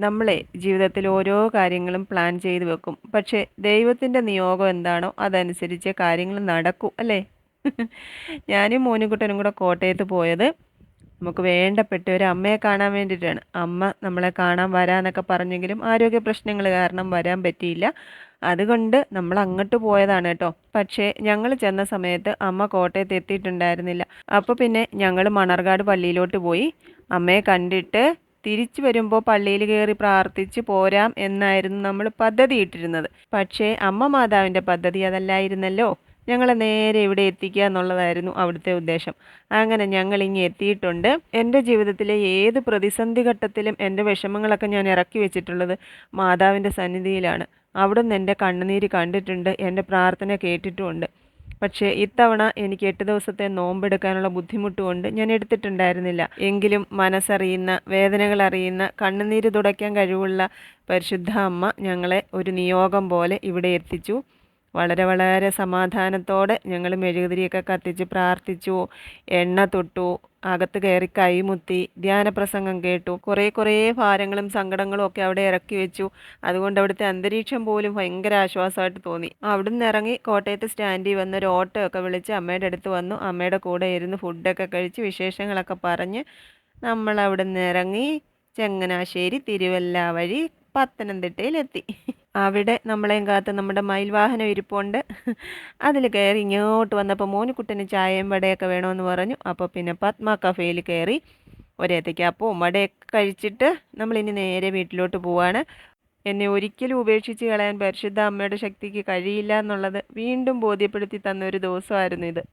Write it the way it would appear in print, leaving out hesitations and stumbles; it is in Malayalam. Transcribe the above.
നമ്മളെ ജീവിതത്തിൽ ഓരോ കാര്യങ്ങളും പ്ലാൻ ചെയ്ത് വെക്കും. പക്ഷേ ദൈവത്തിൻ്റെ നിയോഗം എന്താണോ അതനുസരിച്ച് കാര്യങ്ങൾ നടക്കൂ അല്ലേ? ഞാനും മോനുകുട്ടനും കൂടെ കോട്ടയത്ത് പോയത് നമുക്ക് വേണ്ടപ്പെട്ട ഒരു അമ്മയെ കാണാൻ വേണ്ടിയിട്ടാണ്. അമ്മ നമ്മളെ കാണാൻ വരാന്നൊക്കെ പറഞ്ഞെങ്കിലും ആരോഗ്യ പ്രശ്നങ്ങൾ കാരണം വരാൻ പറ്റിയില്ല. അതുകൊണ്ട് നമ്മൾ അങ്ങോട്ട് പോയതാണ് കേട്ടോ. പക്ഷേ ഞങ്ങൾ ചെന്ന സമയത്ത് അമ്മ കോട്ടയത്ത് എത്തിയിട്ടുണ്ടായിരുന്നില്ല. അപ്പോൾ പിന്നെ ഞങ്ങൾ മണർകാട് പള്ളിയിലോട്ട് പോയി. അമ്മയെ കണ്ടിട്ട് തിരിച്ചു വരുമ്പോൾ പള്ളിയിൽ കയറി പ്രാർത്ഥിച്ച് പോരാം എന്നായിരുന്നു നമ്മൾ പദ്ധതി ഇട്ടിരുന്നത്. പക്ഷേ അമ്മ മാതാവിൻ്റെ പദ്ധതി അതല്ലായിരുന്നല്ലോ. ഞങ്ങളെ നേരെ ഇവിടെ എത്തിക്കുക എന്നുള്ളതായിരുന്നു അവിടുത്തെ ഉദ്ദേശം. അങ്ങനെ ഞങ്ങൾ ഇങ്ങ് എത്തിയിട്ടുണ്ട്. എൻ്റെ ജീവിതത്തിലെ ഏത് പ്രതിസന്ധി ഘട്ടത്തിലും എൻ്റെ വിഷമങ്ങളൊക്കെ ഞാൻ ഇറക്കി വെച്ചിട്ടുള്ളത് മാതാവിൻ്റെ സന്നിധിയിലാണ്. അവിടുന്ന് എൻ്റെ കണ്ണുനീര് കണ്ടിട്ടുണ്ട്, എൻ്റെ പ്രാർത്ഥന കേട്ടിട്ടുമുണ്ട്. പക്ഷേ ഇത്തവണ എനിക്ക് 8 ദിവസത്തെ നോമ്പെടുക്കാനുള്ള ബുദ്ധിമുട്ട് കൊണ്ട് ഞാൻ എടുത്തിട്ടുണ്ടായിരുന്നില്ല. എങ്കിലും മനസ്സറിയുന്ന, വേദനകൾ അറിയുന്ന, കണ്ണുനീര് തുടയ്ക്കാൻ കഴിവുള്ള പരിശുദ്ധ അമ്മ ഞങ്ങളെ ഒരു നിയോഗം പോലെ ഇവിടെ എത്തിച്ചു. വളരെ വളരെ സമാധാനത്തോടെ ഞങ്ങൾ മെഴുകുതിരിയൊക്കെ കത്തിച്ച് പ്രാർത്ഥിച്ചു, എണ്ണ തൊട്ടു, അകത്ത് കയറി കൈമുത്തി, ധ്യാനപ്രസംഗം കേട്ടു. കുറേ ഭാരങ്ങളും സങ്കടങ്ങളും ഒക്കെ അവിടെ ഇറക്കി വെച്ചു. അതുകൊണ്ട് അവിടുത്തെ അന്തരീക്ഷം പോലും ഭയങ്കര ആശ്വാസമായിട്ട് തോന്നി. അവിടുന്ന് ഇറങ്ങി കോട്ടയത്ത് സ്റ്റാൻഡിൽ വന്ന് ഒരു ഓട്ടോ ഒക്കെ വിളിച്ച് അമ്മയുടെ അടുത്ത് വന്നു. അമ്മയുടെ കൂടെ ഇരുന്ന് ഫുഡൊക്കെ കഴിച്ച് വിശേഷങ്ങളൊക്കെ പറഞ്ഞ് നമ്മൾ അവിടുന്ന് ഇറങ്ങി ചങ്ങനാശ്ശേരി തിരുവല്ല വഴി പത്തനംതിട്ടയിലെത്തി. അവിടെ നമ്മളെയും കാത്ത് നമ്മുടെ മയിൽവാഹനം ഇരിപ്പുണ്ട്. അതിൽ കയറി ഇങ്ങോട്ട് വന്നപ്പോൾ മോനുകുട്ടന് ചായയും വടയൊക്കെ വേണമെന്ന് പറഞ്ഞു. അപ്പോൾ പിന്നെ പത്മ കഫേയിൽ കയറി ഒരേത്തയ്ക്കപ്പവും വടയൊക്കെ കഴിച്ചിട്ട് നമ്മളിനി നേരെ വീട്ടിലോട്ട് പോവാണ്. എന്നെ ഒരിക്കലും ഉപേക്ഷിച്ച് കളയാൻ പരിശുദ്ധ അമ്മയുടെ ശക്തിക്ക് കഴിയില്ല എന്നുള്ളത് വീണ്ടും ബോധ്യപ്പെടുത്തി തന്ന ഒരു ദിവസമായിരുന്നു ഇത്.